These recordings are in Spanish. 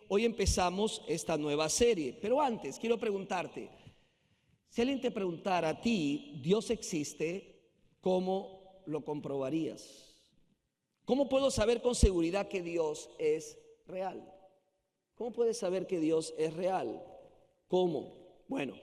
hoy empezamos esta nueva serie. Pero antes, quiero preguntarte, si alguien te preguntara a ti, ¿Dios existe? ¿Cómo lo comprobarías? ¿Cómo puedo saber con seguridad que Dios es real? ¿Cómo puedes saber que Dios es real? ¿Cómo? Bueno,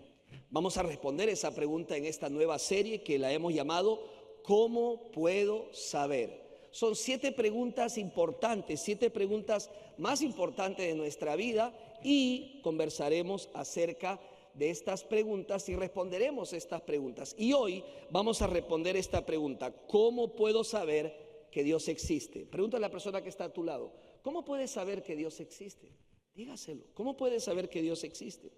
vamos a responder esa pregunta en esta nueva serie que la hemos llamado ¿Cómo puedo saber? Son 7 preguntas importantes, 7 preguntas más importantes de nuestra vida, y conversaremos acerca de estas preguntas y responderemos estas preguntas. Y hoy vamos a responder esta pregunta: ¿cómo puedo saber que Dios existe? Pregúntale a la persona que está a tu lado: ¿cómo puedes saber que Dios existe? Dígaselo. ¿Cómo puedes saber que Dios existe?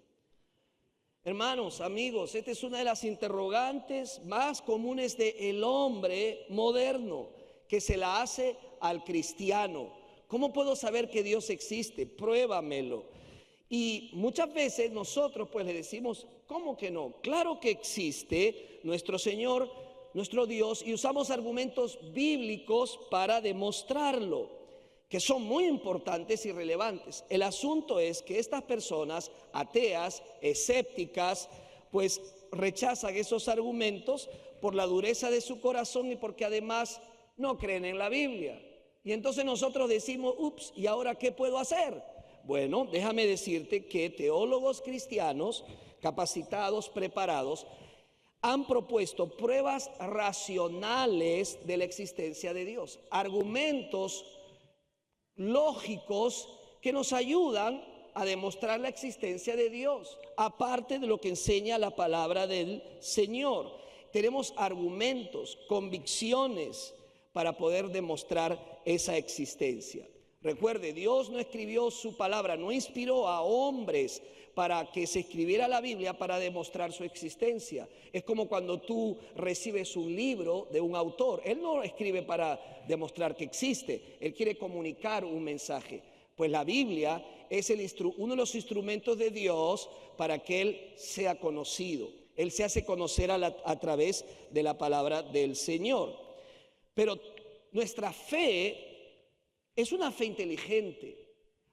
Hermanos, amigos, esta es una de las interrogantes más comunes del hombre moderno, que se la hace al cristiano. ¿Cómo puedo saber que Dios existe? Pruébamelo. Y muchas veces nosotros pues le decimos, ¿cómo que no? Claro que existe nuestro Señor, nuestro Dios, y usamos argumentos bíblicos para demostrarlo, que son muy importantes y relevantes. El asunto es que estas personas ateas, escépticas, pues rechazan esos argumentos por la dureza de su corazón y porque además no creen en la Biblia. Y entonces nosotros decimos, ups, ¿y ahora qué puedo hacer? Bueno, déjame decirte que teólogos cristianos capacitados, preparados, han propuesto pruebas racionales de la existencia de Dios, argumentos lógicos que nos ayudan a demostrar la existencia de Dios, aparte de lo que enseña la palabra del Señor. Tenemos argumentos, convicciones para poder demostrar esa existencia. Recuerde, Dios no escribió su palabra, no inspiró a hombres para que se escribiera la Biblia para demostrar su existencia. Es como cuando tú recibes un libro de un autor. Él no escribe para demostrar que existe, él quiere comunicar un mensaje. Pues la Biblia es uno de los instrumentos de Dios para que Él sea conocido. Él se hace conocer a través de la palabra del Señor. Pero nuestra fe es una fe inteligente.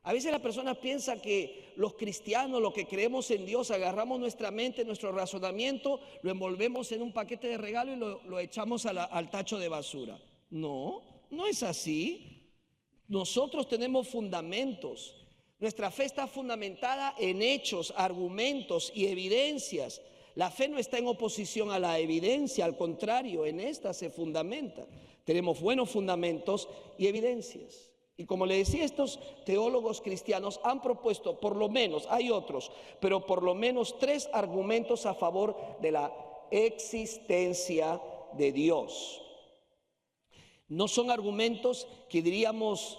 A veces la persona piensa que los cristianos, los que creemos en Dios, agarramos nuestra mente, nuestro razonamiento, lo envolvemos en un paquete de regalo y lo echamos al tacho de basura. No, no es así. Nosotros tenemos fundamentos. Nuestra fe está fundamentada en hechos, argumentos y evidencias. La fe no está en oposición a la evidencia, al contrario, en esta se fundamenta. Tenemos buenos fundamentos y evidencias. Y como le decía, estos teólogos cristianos han propuesto por lo menos, hay otros, pero por lo menos 3 argumentos a favor de la existencia de Dios. No son argumentos que diríamos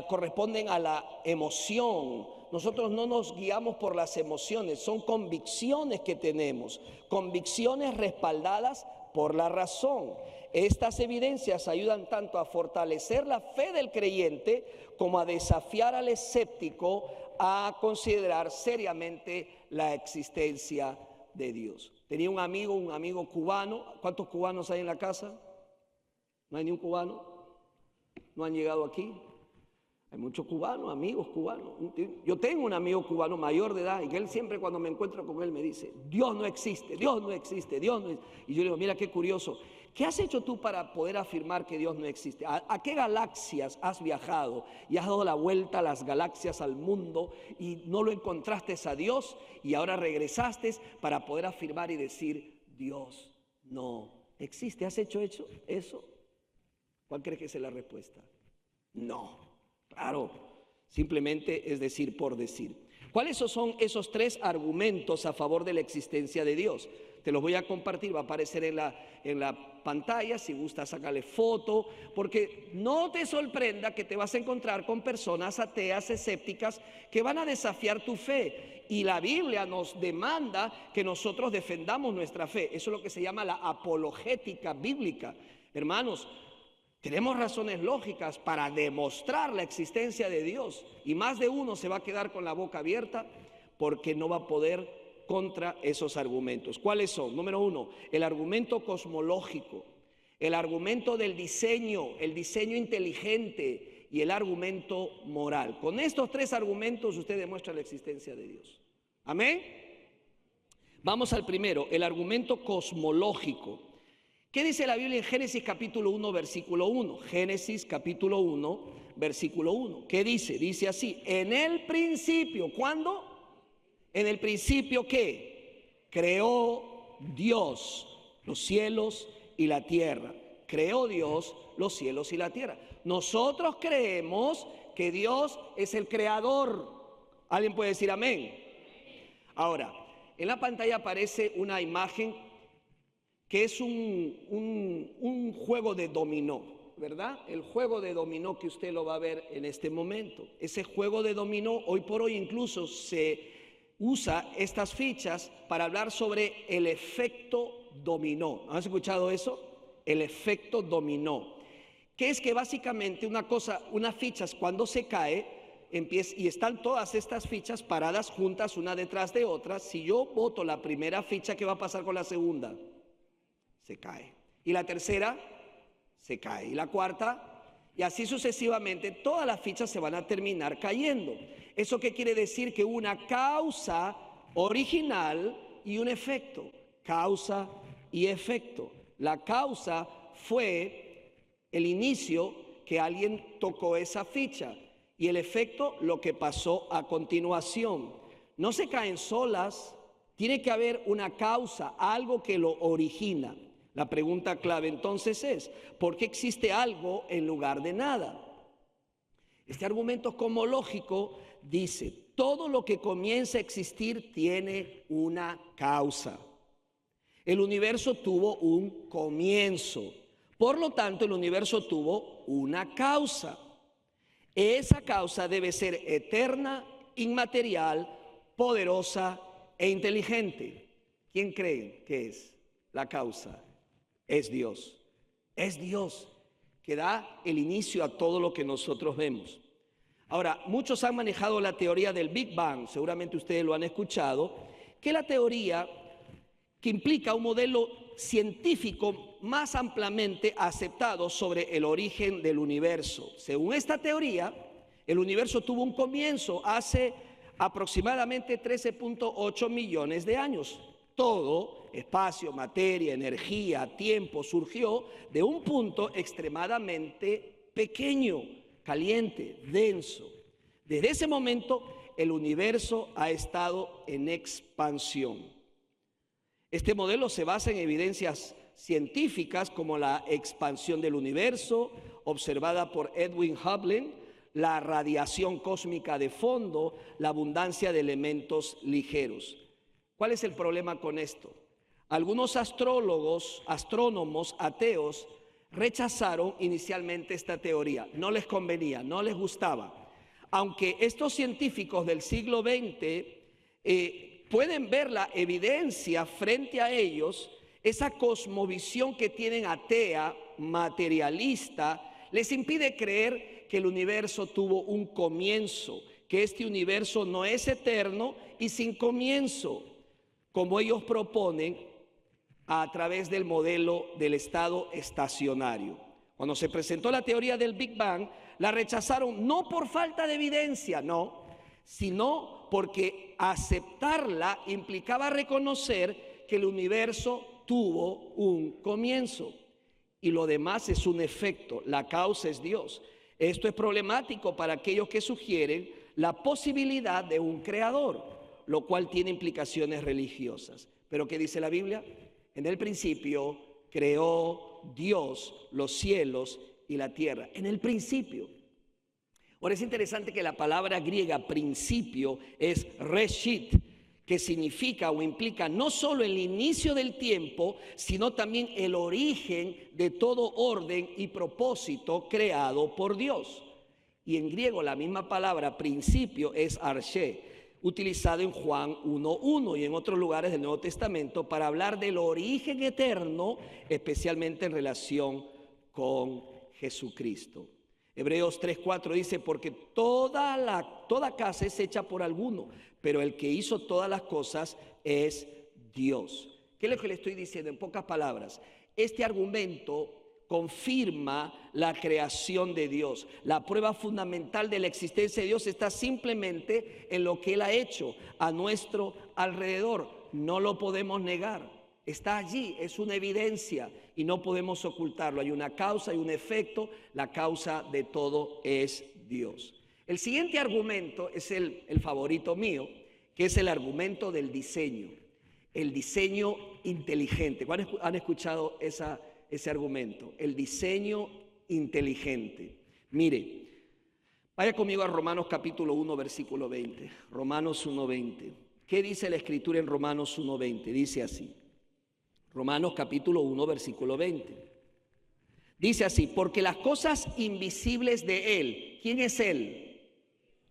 corresponden a la emoción. Nosotros no nos guiamos por las emociones, son convicciones que tenemos, convicciones respaldadas por la razón. Estas evidencias ayudan tanto a fortalecer la fe del creyente como a desafiar al escéptico a considerar seriamente la existencia de Dios. Tenía un amigo cubano. ¿Cuántos cubanos hay en la casa? ¿No hay ni un cubano? ¿No han llegado aquí? Hay muchos cubanos, amigos cubanos. Yo tengo un amigo cubano mayor de edad y que él siempre, cuando me encuentro con él, me dice: Dios no existe, Dios no existe, Dios no existe. Y yo le digo: mira qué curioso, ¿qué has hecho tú para poder afirmar que Dios no existe? ¿A qué galaxias has viajado y has dado la vuelta a las galaxias, al mundo, y no lo encontraste a Dios y ahora regresaste para poder afirmar y decir Dios no existe? ¿Has hecho eso? ¿Cuál crees que es la respuesta? No. Claro, simplemente es decir por decir. ¿Cuáles son esos 3 argumentos a favor de la existencia de Dios? Te los voy a compartir, va a aparecer en la pantalla, si gusta sacarle foto, porque no te sorprenda que te vas a encontrar con personas ateas, escépticas, que van a desafiar tu fe. Y la Biblia nos demanda que nosotros defendamos nuestra fe. Eso es lo que se llama la apologética bíblica. Hermanos, tenemos razones lógicas para demostrar la existencia de Dios, y más de uno se va a quedar con la boca abierta porque no va a poder contra esos argumentos. ¿Cuáles son? Número 1, el argumento cosmológico, el argumento del diseño, el diseño inteligente y el argumento moral. Con estos tres argumentos usted demuestra la existencia de Dios. Amén. Vamos al primero, el argumento cosmológico. ¿Qué dice la Biblia en Génesis capítulo 1, versículo 1? Génesis capítulo 1, versículo 1. ¿Qué dice? Dice así: en el principio, ¿cuándo? En el principio, ¿qué? Creó Dios los cielos y la tierra. Creó Dios los cielos y la tierra. Nosotros creemos que Dios es el creador. ¿Alguien puede decir amén? Ahora, en la pantalla aparece una imagen que es un juego de dominó, ¿verdad? El juego de dominó que usted lo va a ver en este momento. Ese juego de dominó, hoy por hoy incluso se usa estas fichas para hablar sobre el efecto dominó. ¿Han escuchado eso? El efecto dominó. Que es que básicamente unas fichas cuando se cae, y están todas estas fichas paradas juntas una detrás de otra. Si yo boto la primera ficha, ¿qué va a pasar con la segunda? Se cae. Y la tercera, se cae. Y la cuarta, y así sucesivamente, todas las fichas se van a terminar cayendo. ¿Eso qué quiere decir? Que una causa original y un efecto. Causa y efecto. La causa fue el inicio que alguien tocó esa ficha. Y el efecto, lo que pasó a continuación. No se caen solas, tiene que haber una causa, algo que lo origina. La pregunta clave entonces es, ¿por qué existe algo en lugar de nada? Este argumento cosmológico dice, todo lo que comienza a existir tiene una causa. El universo tuvo un comienzo, por lo tanto el universo tuvo una causa. Esa causa debe ser eterna, inmaterial, poderosa e inteligente. ¿Quién cree que es la causa? Es Dios. Es Dios que da el inicio a todo lo que nosotros vemos. Ahora, muchos han manejado la teoría del Big Bang, seguramente ustedes lo han escuchado, que es la teoría que implica un modelo científico más ampliamente aceptado sobre el origen del universo. Según esta teoría, el universo tuvo un comienzo hace aproximadamente 13.8 millones de años. Todo, espacio, materia, energía, tiempo, surgió de un punto extremadamente pequeño, caliente, denso. Desde ese momento, el universo ha estado en expansión. Este modelo se basa en evidencias científicas como la expansión del universo, observada por Edwin Hubble, la radiación cósmica de fondo, la abundancia de elementos ligeros. ¿Cuál es el problema con esto? Algunos astrónomos ateos, rechazaron inicialmente esta teoría. No les convenía, no les gustaba. Aunque estos científicos del siglo XX pueden ver la evidencia frente a ellos, esa cosmovisión que tienen atea, materialista, les impide creer que el universo tuvo un comienzo, que este universo no es eterno y sin comienzo, como ellos proponen a través del modelo del estado estacionario. Cuando se presentó la teoría del Big Bang, la rechazaron no por falta de evidencia, no, sino porque aceptarla implicaba reconocer que el universo tuvo un comienzo y lo demás es un efecto, la causa es Dios. Esto es problemático para aquellos que sugieren la posibilidad de un creador, lo cual tiene implicaciones religiosas. ¿Pero qué dice la Biblia? En el principio creó Dios los cielos y la tierra. En el principio. Ahora es interesante que la palabra griega principio es reshit, que significa o implica no solo el inicio del tiempo, sino también el origen de todo orden y propósito creado por Dios. Y en griego la misma palabra principio es arché, utilizado en Juan 1:1 y en otros lugares del Nuevo Testamento para hablar del origen eterno, especialmente en relación con Jesucristo. Hebreos 3:4 dice, porque toda casa es hecha por alguno, pero el que hizo todas las cosas es Dios. ¿Qué es lo que le estoy diciendo? En pocas palabras, este argumento confirma la creación de Dios. La prueba fundamental de la existencia de Dios está simplemente en lo que Él ha hecho a nuestro alrededor. No lo podemos negar. Está allí, es una evidencia y no podemos ocultarlo. Hay una causa y un efecto. La causa de todo es Dios. El siguiente argumento es el favorito mío, que es el argumento del diseño. El diseño inteligente. ¿Cuáles han escuchado ese argumento? El diseño inteligente. Mire, vaya conmigo a Romanos capítulo 1, versículo 20. Romanos 1:20. ¿Qué dice la Escritura en Romanos 1:20? Dice así. Romanos capítulo 1, versículo 20. Dice así: porque las cosas invisibles de Él, ¿quién es Él?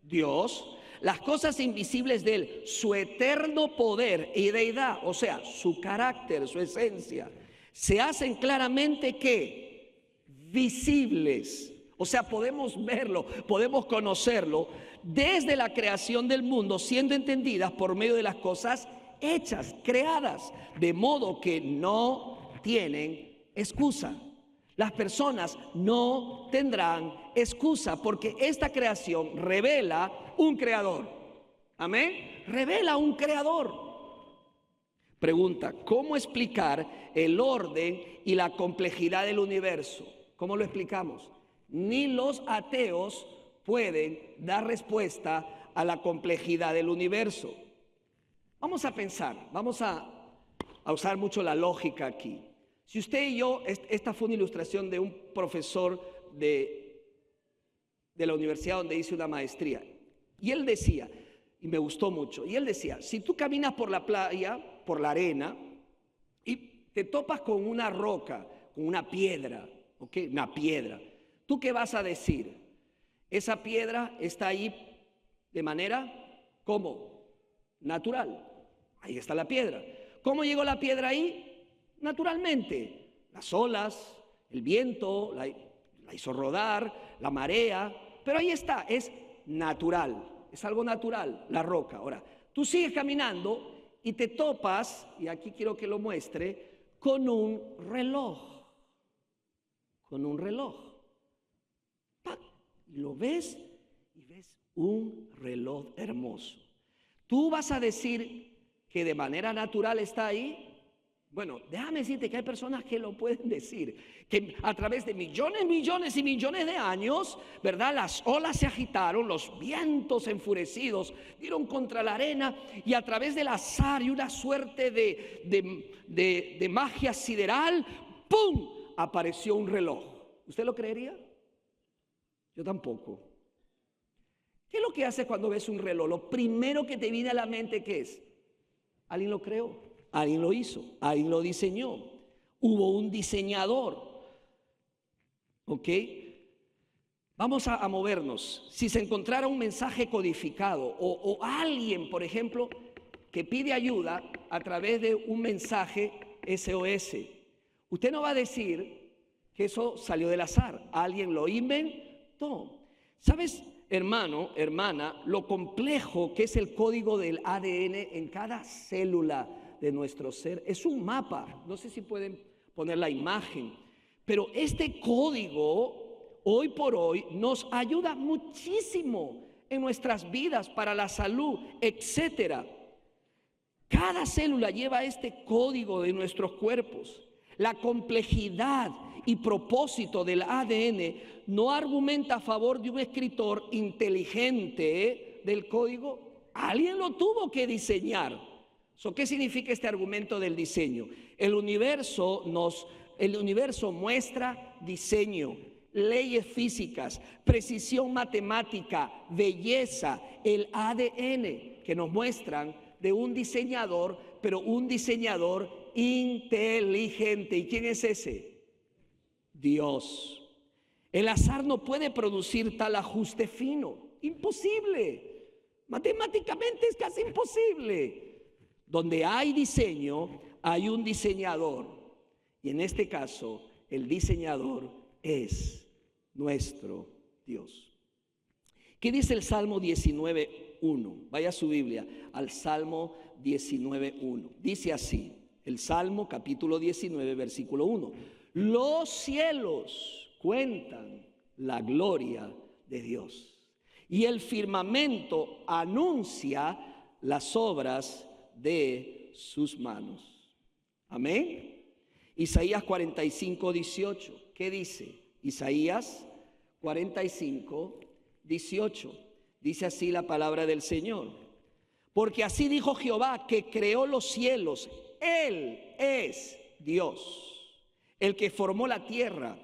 Dios. Las cosas invisibles de Él, su eterno poder y deidad, o sea, su carácter, su esencia, se hacen claramente ¿qué? Visibles. O sea, podemos verlo, podemos conocerlo desde la creación del mundo, siendo entendidas por medio de las cosas hechas, creadas, de modo que no tienen excusa. Las personas no tendrán excusa porque esta creación revela un creador. Amén. Revela un creador. Pregunta: ¿cómo explicar el orden y la complejidad del universo? ¿Cómo lo explicamos? Ni los ateos pueden dar respuesta a la complejidad del universo. Vamos a pensar, vamos a usar mucho la lógica aquí. Si usted y yo, esta fue una ilustración de un profesor de la universidad donde hice una maestría. Y él decía, y me gustó mucho, y él decía: si tú caminas por la playa, por la arena, y te topas con una roca, con una piedra, ¿ok? Una piedra, ¿tú qué vas a decir? Esa piedra está ahí de manera, ¿cómo? Natural. Ahí está la piedra. ¿Cómo llegó la piedra ahí? Naturalmente. Las olas, el viento, la hizo rodar, la marea, pero ahí está, es natural, es algo natural, la roca. Ahora, tú sigues caminando y te topas, y aquí quiero que lo muestre, con un reloj. Con un reloj. ¡Pac! Y lo ves y ves un reloj hermoso. ¿Tú vas a decir que de manera natural está ahí? Bueno, déjame decirte que hay personas que lo pueden decir, que a través de millones, millones y millones de años, ¿verdad? Las olas se agitaron, los vientos enfurecidos dieron contra la arena y a través del azar y una suerte de magia sideral, ¡pum!, apareció un reloj. ¿Usted lo creería? Yo tampoco. ¿Qué es lo que hace cuando ves un reloj? Lo primero que te viene a la mente, ¿qué es? Alguien lo creó. Alguien lo hizo, alguien lo diseñó. Hubo un diseñador. ¿Ok? Vamos a movernos. Si se encontrara un mensaje codificado o alguien, por ejemplo, que pide ayuda a través de un mensaje SOS, usted no va a decir que eso salió del azar. Alguien lo inventó. ¿Sabes, hermano, hermana, lo complejo que es el código del ADN en cada célula de nuestro ser? Es un mapa, no sé si pueden poner la imagen, pero este código hoy por hoy nos ayuda muchísimo en nuestras vidas para la salud, etcétera. Cada célula lleva este código de nuestros cuerpos. La complejidad y propósito del ADN no argumenta a favor de un escritor inteligente del código. Alguien lo tuvo que diseñar. ¿Qué significa este argumento del diseño? El universo muestra diseño, leyes físicas, precisión matemática, belleza, el ADN que nos muestran de un diseñador, pero un diseñador inteligente. ¿Y quién es ese? Dios. El azar no puede producir tal ajuste fino. Imposible. Matemáticamente es casi imposible. Donde hay diseño, hay un diseñador. Y en este caso, el diseñador es nuestro Dios. ¿Qué dice el Salmo 19:1? Vaya a su Biblia al Salmo 19:1. Dice así, el Salmo capítulo 19, versículo 1. Los cielos cuentan la gloria de Dios, y el firmamento anuncia las obras de sus manos. Amén. Isaías 45, 18. ¿Qué dice? Isaías 45, 18. Dice así la palabra del Señor. Porque así dijo Jehová, que creó los cielos. Él es Dios, el que formó la tierra,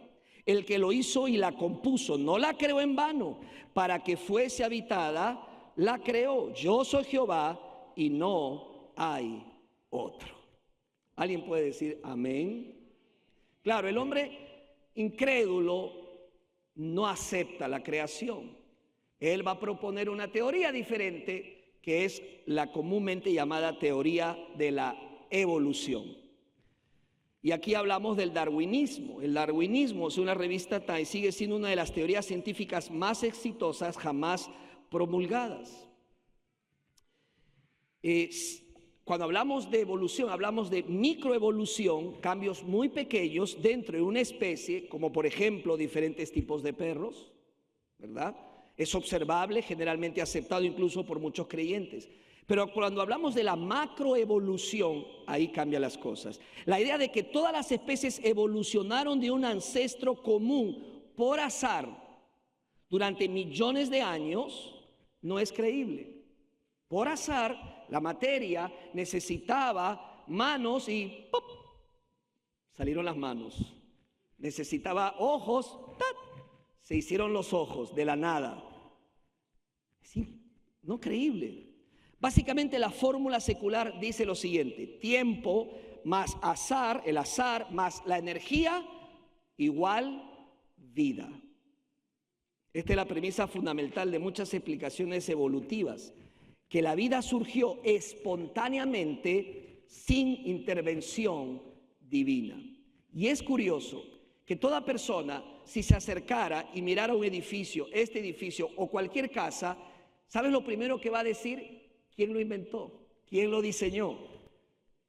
el que lo hizo y la compuso. No la creó en vano, para que fuese habitada, la creó. Yo soy Jehová y no hay otro. ¿Alguien puede decir amén? Claro, el hombre incrédulo no acepta la creación. Él va a proponer una teoría diferente, que es la comúnmente llamada teoría de la evolución. Y aquí hablamos del darwinismo. El darwinismo es una revista y sigue siendo una de las teorías científicas más exitosas jamás promulgadas. Cuando hablamos de evolución, hablamos de microevolución, cambios muy pequeños dentro de una especie, como por ejemplo diferentes tipos de perros, ¿verdad? Es observable, generalmente aceptado incluso por muchos creyentes. Pero cuando hablamos de la macroevolución, ahí cambian las cosas. La idea de que todas las especies evolucionaron de un ancestro común por azar durante millones de años no es creíble. Por azar, la materia necesitaba manos y ¡pop!, salieron las manos. Necesitaba ojos, ¡tat!, se hicieron los ojos de la nada. Sí, no creíble. Básicamente la fórmula secular dice lo siguiente: tiempo más azar, el azar más la energía, igual vida. Esta es la premisa fundamental de muchas explicaciones evolutivas, que la vida surgió espontáneamente sin intervención divina. Y es curioso que toda persona, si se acercara y mirara un edificio, este edificio o cualquier casa, ¿sabes lo primero que va a decir? ¿Quién lo inventó? ¿Quién lo diseñó?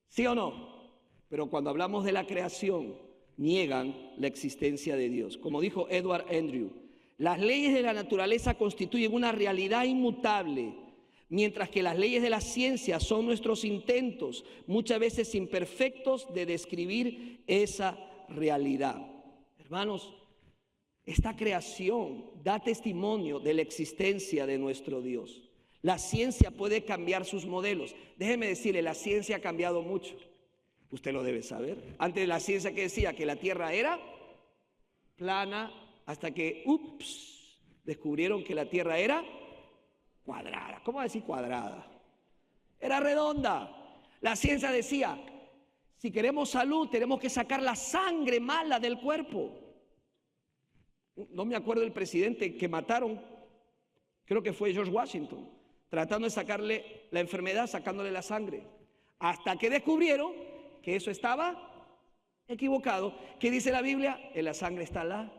¿Sí o no? Pero cuando hablamos de la creación, niegan la existencia de Dios. Como dijo Edward Andrew, las leyes de la naturaleza constituyen una realidad inmutable, mientras que las leyes de la ciencia son nuestros intentos, muchas veces imperfectos, de describir esa realidad. Hermanos, esta creación da testimonio de la existencia de nuestro Dios. La ciencia puede cambiar sus modelos. Déjeme decirle, la ciencia ha cambiado mucho. Usted lo debe saber. Antes de la ciencia, que decía que la Tierra era plana, hasta que, descubrieron que la Tierra era cuadrada. ¿Cómo decir cuadrada? Era redonda. La ciencia decía, si queremos salud, tenemos que sacar la sangre mala del cuerpo. No me acuerdo del presidente que mataron, creo que fue George Washington, tratando de sacarle la enfermedad, sacándole la sangre. Hasta que descubrieron que eso estaba equivocado. ¿Qué dice la Biblia? En la sangre está la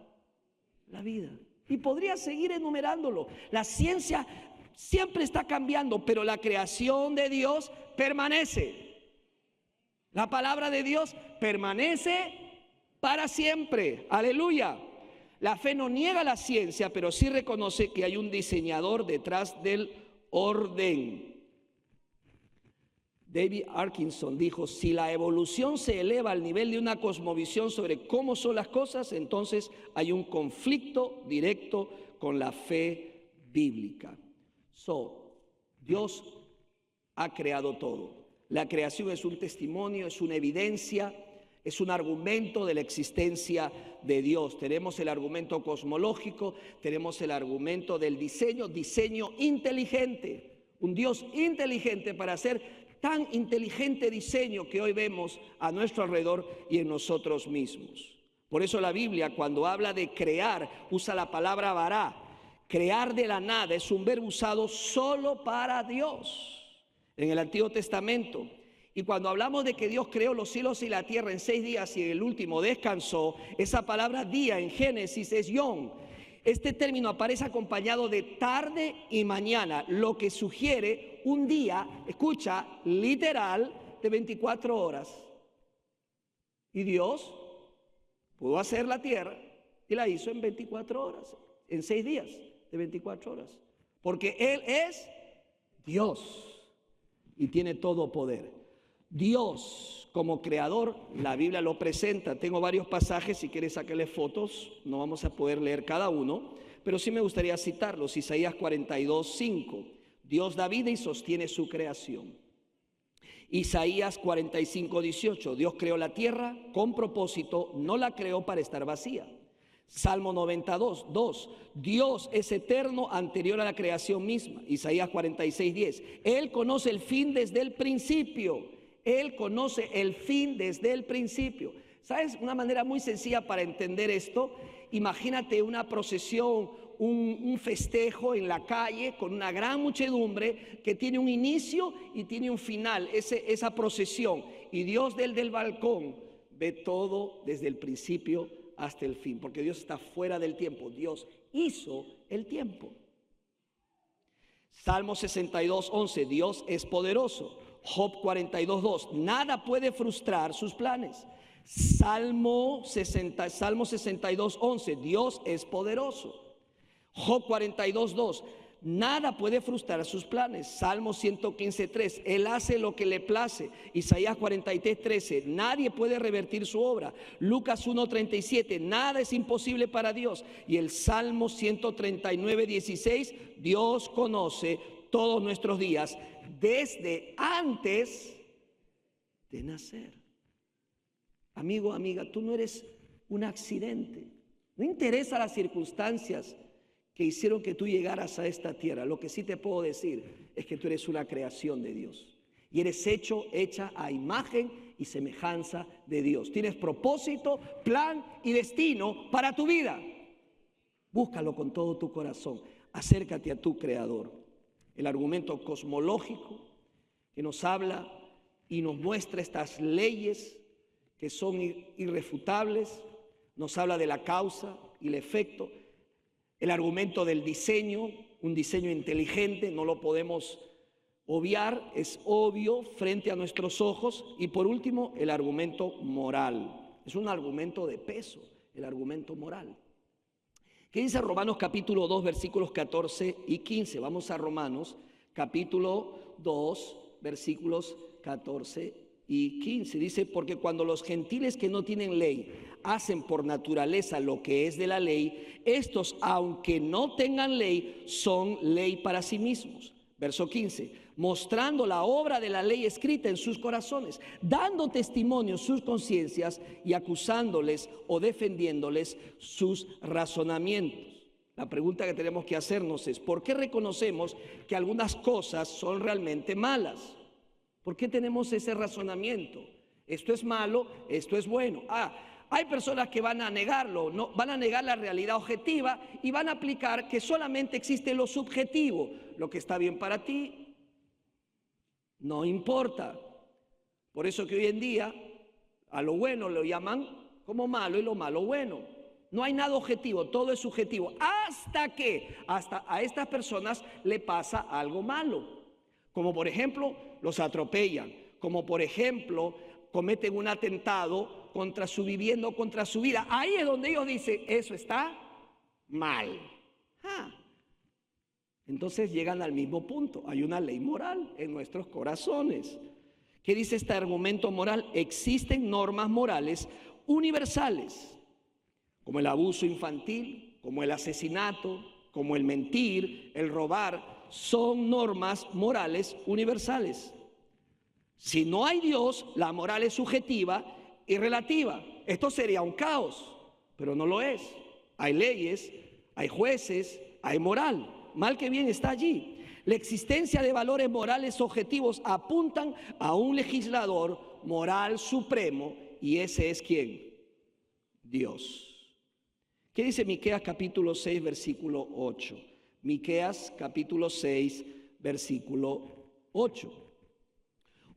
vida. Y podría seguir enumerándolo. La ciencia siempre está cambiando, pero la creación de Dios permanece. La palabra de Dios permanece para siempre. Aleluya. La fe no niega la ciencia, pero sí reconoce que hay un diseñador detrás del orden. David Atkinson dijo: si la evolución se eleva al nivel de una cosmovisión sobre cómo son las cosas, entonces hay un conflicto directo con la fe bíblica. Dios ha creado todo. La creación es un testimonio, es una evidencia, es un argumento de la existencia de Dios. Tenemos el argumento cosmológico, tenemos el argumento del diseño inteligente, un Dios inteligente para hacer tan inteligente diseño que hoy vemos a nuestro alrededor y en nosotros mismos. Por eso la Biblia, cuando habla de crear, usa la palabra bará. Crear de la nada es un verbo usado solo para Dios en el Antiguo Testamento. Y cuando hablamos de que Dios creó los cielos y la tierra en 6 días y en el último descansó, esa palabra día en Génesis es yom. Este término aparece acompañado de tarde y mañana, lo que sugiere un día, escucha, literal de 24 horas. Y Dios Pudo hacer la tierra y la hizo en 24 horas, en 6 días de 24 horas. Porque Él es Dios y tiene todo poder. Dios como creador, la Biblia lo presenta. Tengo varios pasajes, si quieres sacarle fotos, no vamos a poder leer cada uno, pero sí me gustaría citarlos. Isaías 42:5, Dios da vida y sostiene su creación. Isaías 45:18, Dios creó la tierra con propósito, no la creó para estar vacía. Salmo 92:2, Dios es eterno, anterior a la creación misma. Isaías 46:10, Él conoce el fin desde el principio. Él conoce el fin desde el principio. ¿Sabes? Una manera muy sencilla para entender esto. Imagínate una procesión, un festejo en la calle con una gran muchedumbre que tiene un inicio y tiene un final, esa procesión. Y Dios desde el balcón ve todo desde el principio hasta el fin, porque Dios está fuera del tiempo. Dios hizo el tiempo. Salmo 62:11, Dios es poderoso. Job 42:2, nada puede frustrar sus planes. Salmo 62:11, Dios es poderoso. Job 42:2, nada puede frustrar sus planes. Salmo 115:3, Él hace lo que le place. Isaías 43:13, nadie puede revertir su obra. Lucas 1:37, nada es imposible para Dios. Y el Salmo 139:16, Dios conoce todos nuestros días desde antes de nacer. Amigo, amiga, tú no eres un accidente. No interesa las circunstancias que hicieron que tú llegaras a esta tierra. Lo que sí te puedo decir es que tú eres una creación de Dios y eres hecha a imagen y semejanza de Dios. Tienes propósito, plan y destino para tu vida. Búscalo con todo tu corazón. Acércate a tu Creador. El argumento cosmológico que nos habla y nos muestra estas leyes que son irrefutables, nos habla de la causa y el efecto. El argumento del diseño, un diseño inteligente, no lo podemos obviar, es obvio frente a nuestros ojos. Y por último, el argumento moral. Es un argumento de peso, el argumento moral. ¿Qué dice Romanos capítulo 2, versículos 14 y 15? Vamos a Romanos capítulo 2, versículos 14 y 15. Dice, porque cuando los gentiles que no tienen ley hacen por naturaleza lo que es de la ley, estos, aunque no tengan ley, son ley para sí mismos. Verso 15, mostrando la obra de la ley escrita en sus corazones, dando testimonio sus conciencias y acusándoles o defendiéndoles sus razonamientos. La pregunta que tenemos que hacernos es, ¿por qué reconocemos que algunas cosas son realmente malas? ¿Por qué tenemos ese razonamiento? Esto es malo, esto es bueno. Hay personas que van a negarlo, no, van a negar la realidad objetiva y van a aplicar que solamente existe lo subjetivo. Lo que está bien para ti no importa. Por eso que hoy en día a lo bueno lo llaman como malo y lo malo bueno. No hay nada objetivo, todo es subjetivo. Hasta a estas personas le pasa algo malo. Como por ejemplo, los atropellan. Como por ejemplo, cometen un atentado contra su vivienda o contra su vida. Ahí es donde ellos dicen, eso está mal. Entonces llegan al mismo punto. Hay una ley moral en nuestros corazones. ¿Qué dice este argumento moral? Existen normas morales universales, como el abuso infantil, como el asesinato, como el mentir, el robar. Son normas morales universales. Si no hay Dios, la moral es subjetiva y relativa. Esto sería un caos, pero no lo es. Hay leyes, hay jueces, hay moral. Mal que bien está allí. La existencia de valores morales objetivos apuntan a un legislador moral supremo, y ese es ¿quién? Dios. ¿Qué dice Miqueas capítulo 6, versículo 8? Miqueas capítulo 6, versículo 8.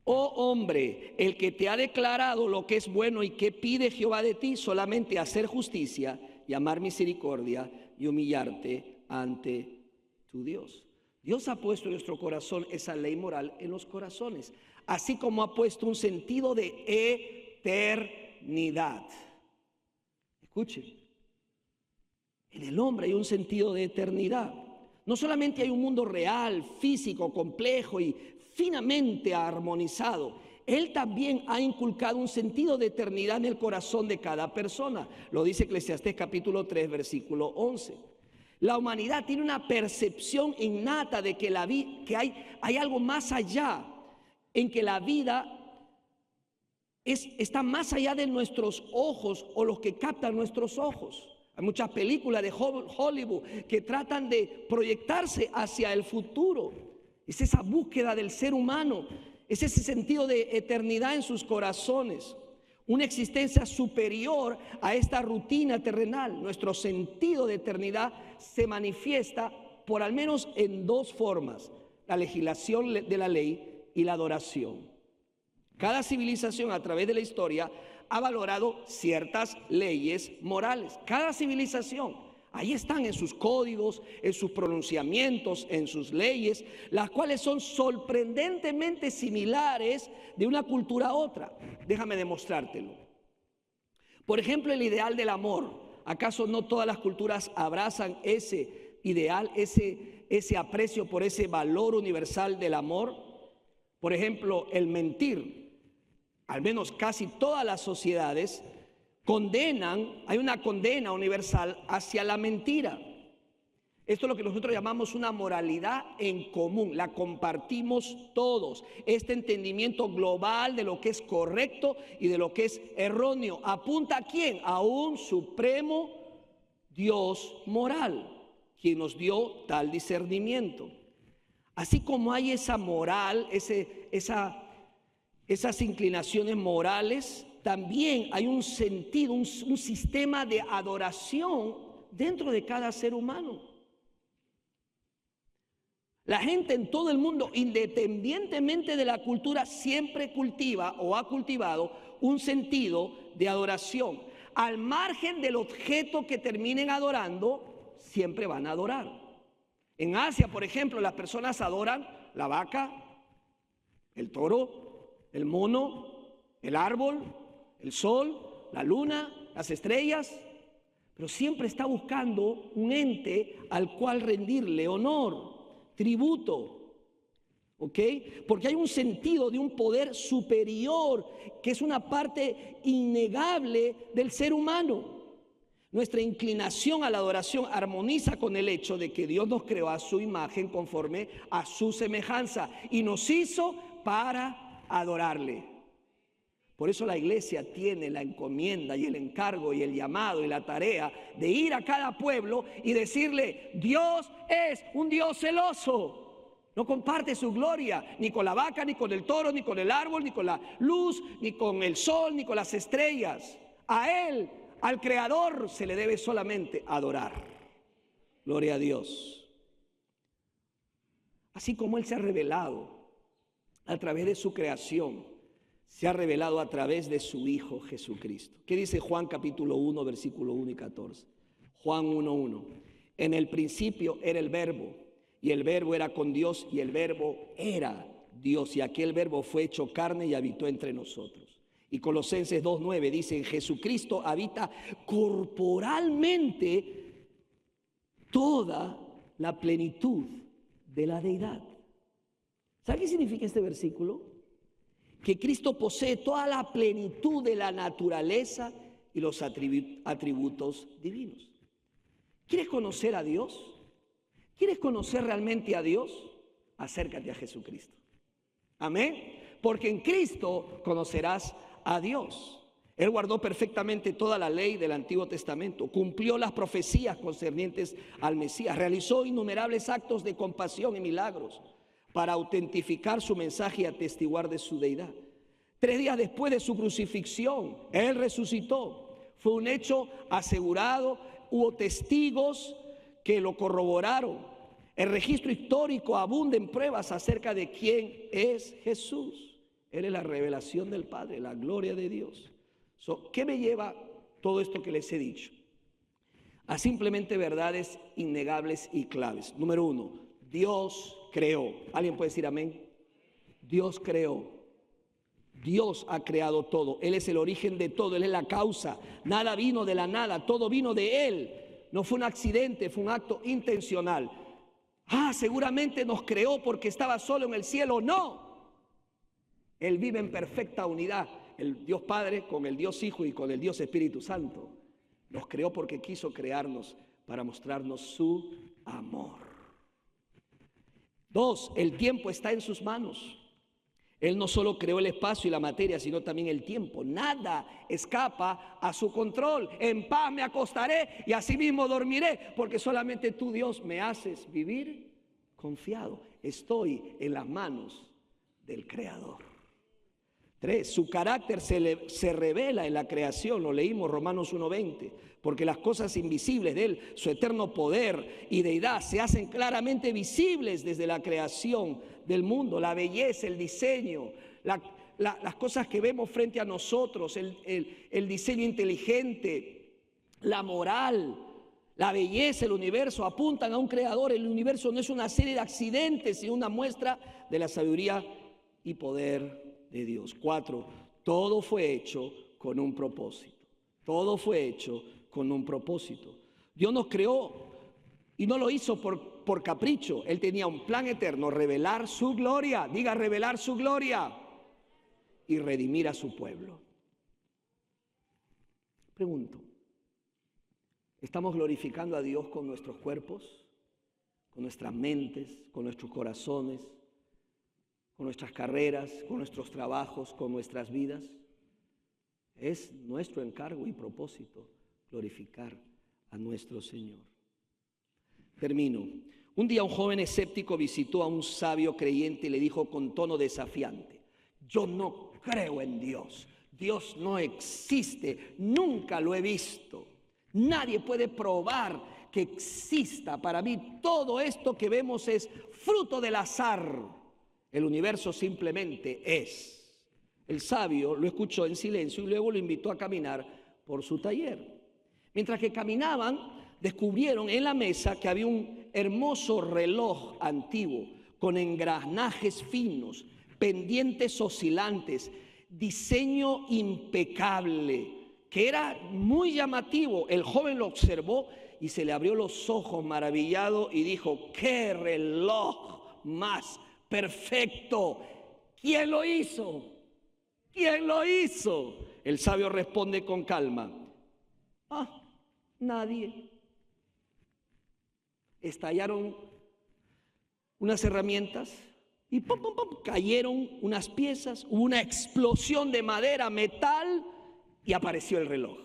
Oh hombre, el que te ha declarado lo que es bueno y que pide Jehová de ti, solamente hacer justicia y amar misericordia y humillarte ante tu Dios. Dios ha puesto en nuestro corazón esa ley moral en los corazones, así como ha puesto un sentido de eternidad. Escuchen, en el hombre hay un sentido de eternidad. No solamente hay un mundo real, físico, complejo y finamente armonizado. Él también ha inculcado un sentido de eternidad en el corazón de cada persona. Lo dice Eclesiastés capítulo 3, versículo 11. La humanidad tiene una percepción innata de que, hay algo más allá, en que la vida está más allá de nuestros ojos o los que captan nuestros ojos. Hay muchas películas de Hollywood que tratan de proyectarse hacia el futuro. Es esa búsqueda del ser humano, es ese sentido de eternidad en sus corazones, una existencia superior a esta rutina terrenal. Nuestro sentido de eternidad se manifiesta por al menos en dos formas: la legislación de la ley y la adoración. Cada civilización a través de la historia ha valorado ciertas leyes morales. Cada civilización, ahí están en sus códigos, en sus pronunciamientos, en sus leyes, las cuales son sorprendentemente similares de una cultura a otra. Déjame demostrártelo. Por ejemplo, el ideal del amor. ¿Acaso no todas las culturas abrazan ese ideal, ese aprecio por ese valor universal del amor? Por ejemplo, el mentir. Al menos casi todas las sociedades hay una condena universal hacia la mentira. Esto es lo que nosotros llamamos una moralidad en común, la compartimos todos. Este entendimiento global de lo que es correcto y de lo que es erróneo, ¿apunta a quién? A un supremo Dios moral, quien nos dio tal discernimiento. Así como hay esa moral, esas inclinaciones morales, también hay un sentido, un sistema de adoración dentro de cada ser humano. La gente en todo el mundo, independientemente de la cultura, siempre cultiva o ha cultivado un sentido de adoración. Al margen del objeto que terminen adorando, siempre van a adorar. En Asia, por ejemplo, las personas adoran la vaca, el toro, el mono, el árbol, el sol, la luna, las estrellas, pero siempre está buscando un ente al cual rendirle honor, tributo, ¿ok? Porque hay un sentido de un poder superior que es una parte innegable del ser humano. Nuestra inclinación a la adoración armoniza con el hecho de que Dios nos creó a su imagen conforme a su semejanza y nos hizo para adorarle. Por eso la iglesia tiene la encomienda y el encargo y el llamado y la tarea de ir a cada pueblo y decirle: Dios es un Dios celoso. No comparte su gloria ni con la vaca, ni con el toro, ni con el árbol, ni con la luz, ni con el sol, ni con las estrellas. A Él, al Creador, se le debe solamente adorar. Gloria a Dios. Así como Él se ha revelado a través de su creación, se ha revelado a través de su Hijo Jesucristo. ¿Qué dice Juan capítulo 1, versículo 1 y 14? Juan 1:1. En el principio era el Verbo, y el Verbo era con Dios, y el Verbo era Dios, y aquel Verbo fue hecho carne y habitó entre nosotros. Y Colosenses 2:9 dice: en Jesucristo habita corporalmente toda la plenitud de la deidad. ¿Sabe qué significa este versículo? Que Cristo posee toda la plenitud de la naturaleza y los atributos divinos. ¿Quieres conocer a Dios? ¿Quieres conocer realmente a Dios? Acércate a Jesucristo. Amén. Porque en Cristo conocerás a Dios. Él guardó perfectamente toda la ley del Antiguo Testamento, cumplió las profecías concernientes al Mesías, realizó innumerables actos de compasión y milagros para autentificar su mensaje y atestiguar de su deidad. 3 días después de su crucifixión, Él resucitó. Fue un hecho asegurado, hubo testigos que lo corroboraron. El registro histórico abunda en pruebas acerca de quién es Jesús. Él es la revelación del Padre, la gloria de Dios. ¿Qué me lleva todo esto que les he dicho? A simplemente verdades innegables y claves. Número 1, Dios creó. ¿Alguien puede decir amén? Dios creó. Dios ha creado todo. Él es el origen de todo. Él es la causa. Nada vino de la nada. Todo vino de Él. No fue un accidente, fue un acto intencional. Seguramente nos creó porque estaba solo en el cielo. No. Él vive en perfecta unidad. El Dios Padre con el Dios Hijo y con el Dios Espíritu Santo. Nos creó porque quiso crearnos para mostrarnos su amor. 2, el tiempo está en sus manos. Él no solo creó el espacio y la materia, sino también el tiempo. Nada escapa a su control. En paz me acostaré y asimismo dormiré, porque solamente tú, Dios, me haces vivir confiado. Estoy en las manos del Creador. 3, su carácter se revela en la creación. Lo leímos Romanos 1:20. Porque las cosas invisibles de Él, su eterno poder y deidad, se hacen claramente visibles desde la creación del mundo. La belleza, el diseño, las cosas que vemos frente a nosotros, el diseño inteligente, la moral, la belleza, el universo, apuntan a un creador. El universo no es una serie de accidentes, sino una muestra de la sabiduría y poder de Dios. 4, todo fue hecho con un propósito. Todo fue hecho con un propósito. Dios nos creó y no lo hizo por capricho. Él tenía un plan eterno: revelar su gloria. Diga, revelar su gloria. Y redimir a su pueblo. Pregunto, ¿estamos glorificando a Dios con nuestros cuerpos, con nuestras mentes, con nuestros corazones, con nuestras carreras, con nuestros trabajos, con nuestras vidas? Es nuestro encargo y propósito glorificar a nuestro Señor. Termino. Un día un joven escéptico visitó a un sabio creyente y le dijo con tono desafiante: yo no creo en Dios. Dios no existe. Nunca lo he visto. Nadie puede probar que exista. Para mí todo esto que vemos es fruto del azar. El universo simplemente es. El sabio lo escuchó en silencio y luego lo invitó a caminar por su taller. Mientras que caminaban, descubrieron en la mesa que había un hermoso reloj antiguo con engranajes finos, pendientes oscilantes, diseño impecable, que era muy llamativo. El joven lo observó y se le abrió los ojos maravillado y dijo: ¡qué reloj más perfecto! ¿Quién lo hizo? ¿Quién lo hizo? El sabio responde con calma: nadie. Estallaron unas herramientas y pum, pum, pum, cayeron unas piezas, hubo una explosión de madera, metal, y apareció el reloj.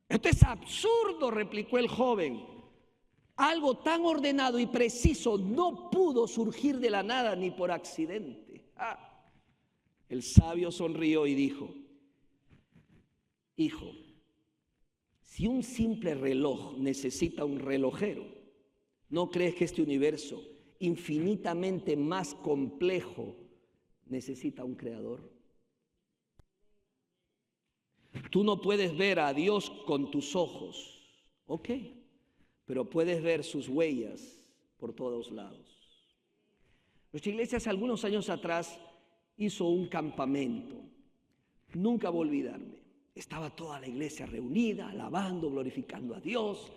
Esto es absurdo, replicó el joven. Algo tan ordenado y preciso no pudo surgir de la nada ni por accidente. El sabio sonrió y dijo: hijo, si un simple reloj necesita un relojero, ¿no crees que este universo infinitamente más complejo necesita un creador? Tú no puedes ver a Dios con tus ojos, ok, pero puedes ver sus huellas por todos lados. Nuestra iglesia hace algunos años atrás hizo un campamento. Nunca voy a olvidarme. Estaba toda la iglesia reunida, alabando, glorificando a Dios,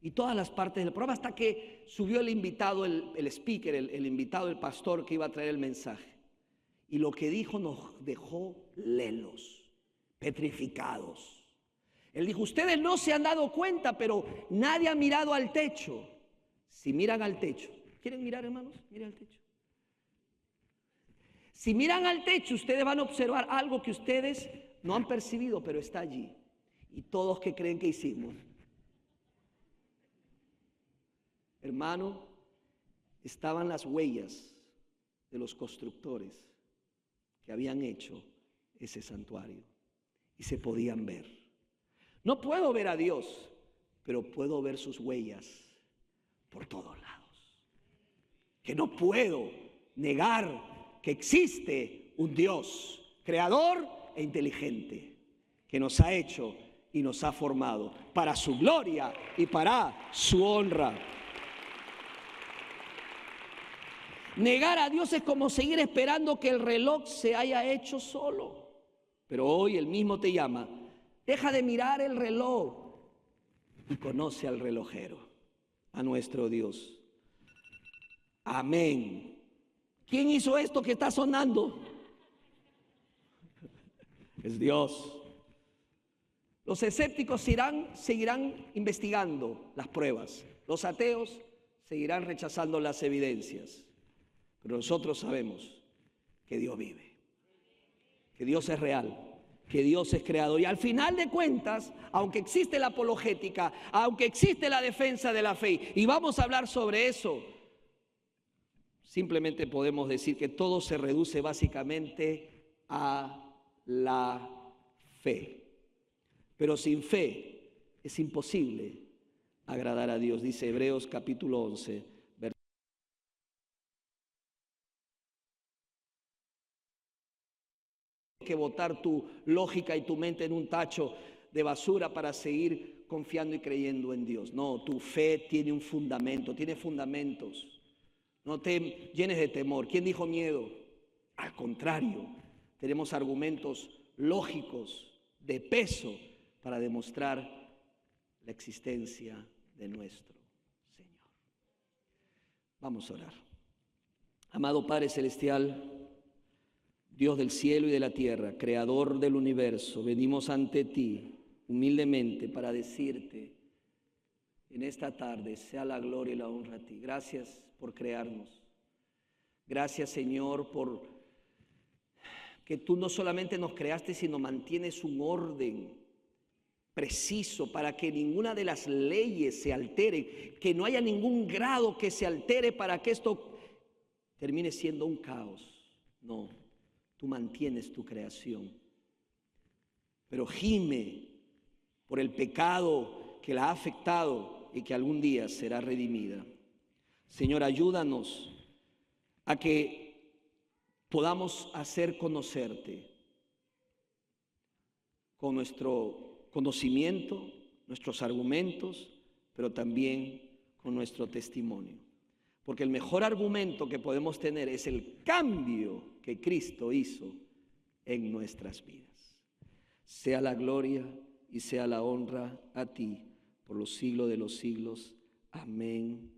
y todas las partes del programa, hasta que subió el invitado, el speaker, el invitado, el pastor que iba a traer el mensaje. Y lo que dijo nos dejó lelos, petrificados. Él dijo: ustedes no se han dado cuenta, pero nadie ha mirado al techo. Si miran al techo, ¿quieren mirar, hermanos? Miren al techo. Si miran al techo, ustedes van a observar algo que ustedes no han percibido, pero está allí. Y todos que creen que hicimos. Hermano, estaban las huellas de los constructores que habían hecho ese santuario y se podían ver. No puedo ver a Dios, pero puedo ver sus huellas por todos lados. Que no puedo negar que existe un Dios creador e inteligente que nos ha hecho y nos ha formado para su gloria y para su honra. Negar a Dios es como seguir esperando que el reloj se haya hecho solo. Pero hoy Él mismo te llama. Deja de mirar el reloj y conoce al relojero, a nuestro Dios. Amén. ¿Quién hizo esto que está sonando? Es Dios. Los escépticos seguirán investigando las pruebas. Los ateos seguirán rechazando las evidencias. Pero nosotros sabemos que Dios vive, que Dios es real, que Dios es creador. Y al final de cuentas, aunque existe la apologética, aunque existe la defensa de la fe, y vamos a hablar sobre eso, simplemente podemos decir que todo se reduce básicamente a la fe. Pero sin fe es imposible agradar a Dios, dice Hebreos capítulo 11. Que botar tu lógica y tu mente en un tacho de basura para seguir confiando y creyendo en Dios. No, tu fe tiene un fundamento, tiene fundamentos. No te llenes de temor. ¿Quién dijo miedo? Al contrario, tenemos argumentos lógicos de peso para demostrar la existencia de nuestro Señor. Vamos a orar. Amado Padre Celestial, Dios del cielo y de la tierra, creador del universo, venimos ante ti humildemente para decirte en esta tarde, sea la gloria y la honra a ti. Gracias por crearnos. Gracias, Señor, por que tú no solamente nos creaste, sino mantienes un orden preciso para que ninguna de las leyes se altere, que no haya ningún grado que se altere para que esto termine siendo un caos. No, tú mantienes tu creación, pero gime por el pecado que la ha afectado y que algún día será redimida. Señor, ayúdanos a que podamos hacer conocerte con nuestro conocimiento, nuestros argumentos, pero también con nuestro testimonio. Porque el mejor argumento que podemos tener es el cambio que Cristo hizo en nuestras vidas. Sea la gloria y sea la honra a ti por los siglos de los siglos. Amén.